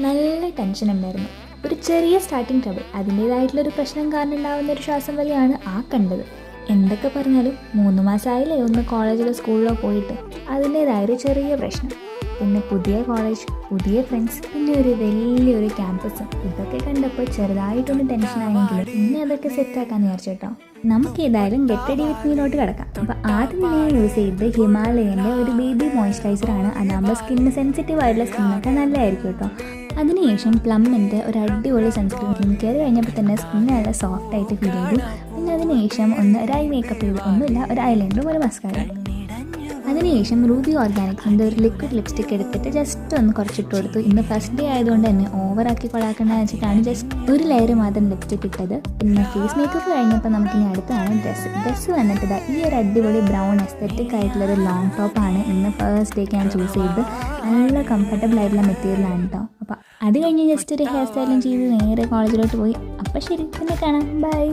നല്ല ടെൻഷൻ ഉണ്ടായിരുന്നു. ഒരു ചെറിയ സ്റ്റാർട്ടിങ് ട്രബിൾ, അതിൻ്റേതായിട്ടുള്ളൊരു പ്രശ്നം കാരണം ഉണ്ടാകുന്ന ഒരു ശ്വാസം വലിയാണ് ആ കണ്ടത്. എന്തൊക്കെ പറഞ്ഞാലും 3 മാസമായില്ലേ ഒന്ന് കോളേജിലോ സ്കൂളിലോ പോയിട്ട്. അതിൻ്റേതായൊരു ചെറിയ പ്രശ്നം. പിന്നെ പുതിയ കോളേജ്, പുതിയ ഫ്രണ്ട്സ്, പിന്നെ ഒരു വലിയൊരു ക്യാമ്പസ്. ഇതൊക്കെ കണ്ടപ്പോൾ ചെറുതായിട്ടൊന്ന് ടെൻഷനായെങ്കിലും പിന്നെ അതൊക്കെ സെറ്റാക്കാന്ന് വിചാരിച്ചു കേട്ടോ. നമുക്ക് ഏതായാലും ഗെറ്റ് റെഡി വിത്ത് മീയിലോട്ട് കിടക്കാം. അപ്പോൾ ആദ്യം ഞാൻ യൂസ് ചെയ്തത് ഹിമാലയൻ്റെ ഒരു ബേബി മോയ്സ്ചറൈസറാണ്. അതാകുമ്പോൾ സ്കിന്നിന് സെൻസിറ്റീവ് ആയിട്ടുള്ള സ്കിന്നൊക്കെ നല്ലതായിരിക്കും കേട്ടോ. അതിനുശേഷം പ്ലമ്മിൻ്റെ ഒരു അടിപൊളി സൺസ്ക്രീൻ കയറി കഴിഞ്ഞപ്പോൾ തന്നെ സ്കിൻ നല്ല സോഫ്റ്റ് ആയിട്ട് ഫീൽ ചെയ്തു. പിന്നെ അതിനുശേഷം ഒരു ഐ മേക്കപ്പ് ചെയ്ത്, ഒന്നുമില്ല, ഒരു ഐലൈനറും ഒരു മസ്കാര. അതിനുശേഷം റൂബി ഓർഗാനിക്സിൻ്റെ ഒരു ലിക്വിഡ് ലിപ്സ്റ്റിക് എടുത്തിട്ട് ജസ്റ്റ് ഒന്ന് കുറച്ചിട്ട് കൊടുത്തു. ഇന്ന് ഫസ്റ്റ് ഡേ ആയതുകൊണ്ട് തന്നെ ഓവറാക്കി കൊള്ളാക്കണ്ടെന്ന് വെച്ചിട്ടാണ് ജസ്റ്റ് ഒരു ലെയർ മാത്രം ലിപ്സ്റ്റിക് ഇട്ടത്. പിന്നെ ഫേസ് മേക്കപ്പ് കഴിഞ്ഞപ്പോൾ നമുക്കിനി അടുത്താണ് ഡ്രസ്സ് വന്നിട്ട് ഈ ഒരു അടിപൊളി ബ്രൗൺ എസ്തെറ്റിക് ആയിട്ടുള്ളൊരു ലോങ് ടോപ്പാണ് ഇന്ന് ഫസ്റ്റ് ഡേക്ക് ഞാൻ ചൂസ് ചെയ്തത്. നല്ല കംഫർട്ടബിൾ ആയിട്ടുള്ള മെറ്റീരിയലാണ് കേട്ടോ. അപ്പോൾ അത് കഴിഞ്ഞ് ജസ്റ്റ് ഒരു ഹെയർ സ്റ്റൈലും ചെയ്ത് നേരെ കോളേജിലോട്ട് പോയി. അപ്പോൾ ശരി, പിന്നെ കാണാം, ബൈ.